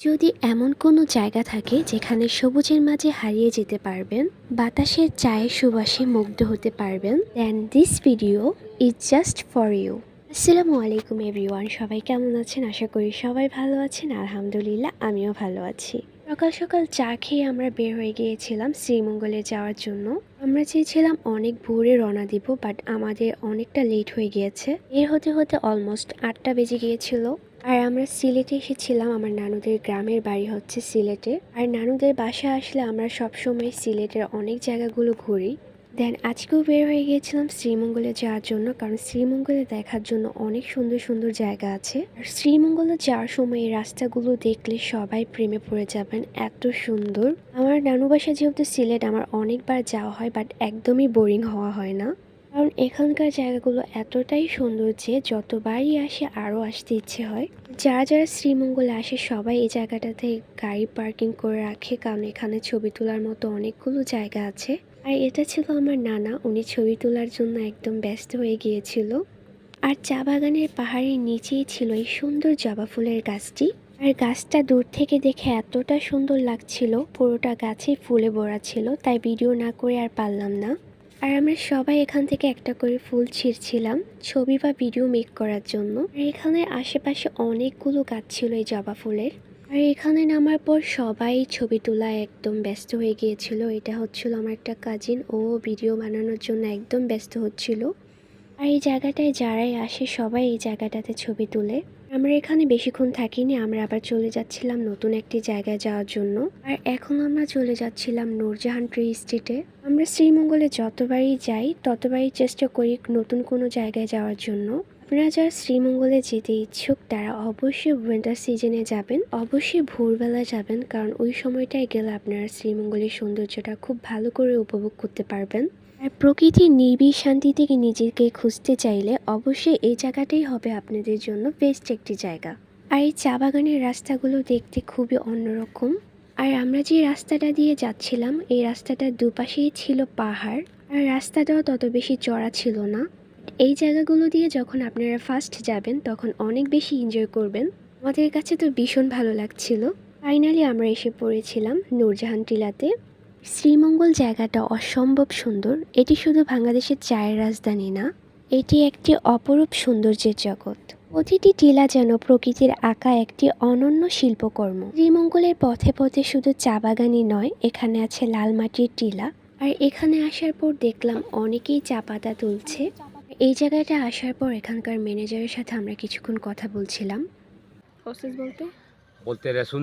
যদি এমন কোনো জায়গা থাকে যেখানে সবুজের মাঝে হারিয়ে যেতে পারবেন, বাতাসের চায়ের সুবাসে মুগ্ধ হতে পারবেন, then this video is just for you. আসসালামু আলাইকুম এভরিওয়ান, সবাই কেমন আছেন? আশা করি সবাই ভালো আছেন। আলহামদুলিল্লাহ, আমিও ভালো আছি। সকাল সকাল চা খেয়ে আমরা বের হয়ে গিয়েছিলাম শ্রীমঙ্গলে যাওয়ার জন্য। আমরা চেয়েছিলাম অনেক ভোরে রওনা দিব, বাট আমাদের অনেকটা লেট হয়ে গিয়েছে। এর হতে হতে অলমোস্ট 8টা বেজে গিয়েছিল। আর আমরা সিলেটে এসেছিলাম। আমার নানুদের গ্রামের বাড়ি হচ্ছে সিলেটে। আর নানুদের বাসা আসলে আমরা সবসময় সিলেটের অনেক জায়গাগুলো ঘুরি। দেন আজকেও বের হয়ে গিয়েছিলাম শ্রীমঙ্গলে যাওয়ার জন্য, কারণ শ্রীমঙ্গলে দেখার জন্য অনেক সুন্দর সুন্দর জায়গা আছে। আর শ্রীমঙ্গলে যাওয়ার সময় এই রাস্তাগুলো দেখলে সবাই প্রেমে পড়ে যাবেন, এত সুন্দর। আমার নানু বাসা যেহেতু সিলেট, আমার অনেকবার যাওয়া হয়, বাট একদমই বোরিং হওয়া হয় না, কারণ এখানকার জায়গাগুলো এতটাই সুন্দর যে যতবারই আসে আরও আসতে ইচ্ছে হয়। যারা যারা শ্রীমঙ্গলে আসে সবাই এই জায়গাটাতে গাড়ি পার্কিং করে রাখে, কারণ এখানে ছবি তোলার মতো অনেকগুলো জায়গা আছে। আর এটা ছিল আমার নানা, উনি ছবি তোলার জন্য একদম ব্যস্ত হয়ে গিয়েছিল। আর চা বাগানের পাহাড়ের নিচেই ছিল এই সুন্দর জবা ফুলের গাছটি। আর গাছটা দূর থেকে দেখে এতটা সুন্দর লাগছিল, পুরোটা গাছেই ফুলে ভরা ছিল, তাই ভিডিও না করে আর পারলাম না। আর আমরা সবাই এখান থেকে একটা করে ফুল ছিঁড়ছিলাম ছবি বা ভিডিও মেক করার জন্য। আর এখানে আশেপাশে অনেকগুলো গাছ ছিল এই জবা ফুলের। আর এখানে নামার পর সবাই ছবি তোলায় একদম ব্যস্ত হয়ে গিয়েছিল। এটা হচ্ছিল আমার একটা কাজিন, ও ভিডিও বানানোর জন্য একদম ব্যস্ত হচ্ছিল। আর এই জায়গাটায় যারাই আসে সবাই এই জায়গাটাতে ছবি তুলে। আমরা এখানে বেশিক্ষণ থাকিনি, আমরা আবার চলে যাচ্ছিলাম নতুন একটি জায়গায় যাওয়ার জন্য। আর এখন আমরা চলে যাচ্ছিলাম নূরজাহান ট্রি স্ট্রিটে। আমরা শ্রীমঙ্গলে যতবারই যাই ততবারই চেষ্টা করি নতুন কোনো জায়গায় যাওয়ার জন্য। আপনারা যারা শ্রীমঙ্গলে যেতে ইচ্ছুক তারা অবশ্যই উইন্টার সিজনে যাবেন, অবশ্যই ভোরবেলা যাবেন, কারণ ওই সময়টায় গেলে আপনারা শ্রীমঙ্গলের সৌন্দর্যটা খুব ভালো করে উপভোগ করতে পারবেন। আর প্রকৃতির নির্বিড় শান্তি থেকে নিজেকে খুঁজতে চাইলে অবশ্যই এই জায়গাটাই হবে আপনাদের জন্য বেস্ট একটি জায়গা। আর এই চা বাগানের রাস্তাগুলো দেখতে খুবই অন্যরকম। আর আমরা যে রাস্তাটা দিয়ে যাচ্ছিলাম এই রাস্তাটার দুপাশেই ছিল পাহাড়, আর রাস্তাটাও তত বেশি চড়া ছিল না। এই জায়গাগুলো দিয়ে যখন আপনারা ফার্স্ট যাবেন তখন অনেক বেশি এনজয় করবেন। আমাদের কাছে তো ভীষণ ভালো লাগছিল। ফাইনালি আমরা এসে পড়েছিলাম নূরজাহান টিলাতে। শ্রীমঙ্গল জায়গাটা অসম্ভব সুন্দর। এটি শুধু বাংলাদেশের চায়ের রাজধানী না, এটি একটি অপরূপ সৌন্দর্যের জগৎ। প্রতিটি টিলা যেন প্রকৃতির আঁকা একটি অনন্য শিল্পকর্ম। শ্রীমঙ্গলের পথে পথে শুধু চা বাগানই নয়, এখানে আছে লাল মাটির টিলা। আর এখানে আসার পর দেখলাম অনেকেই চা পাতা তুলছে। এই জায়গাটা আসার পর এখানকার ম্যানেজারের সাথে আমরা কিছুক্ষণ কথা বলছিলাম। প্রসেস বলতে বলতে রসুন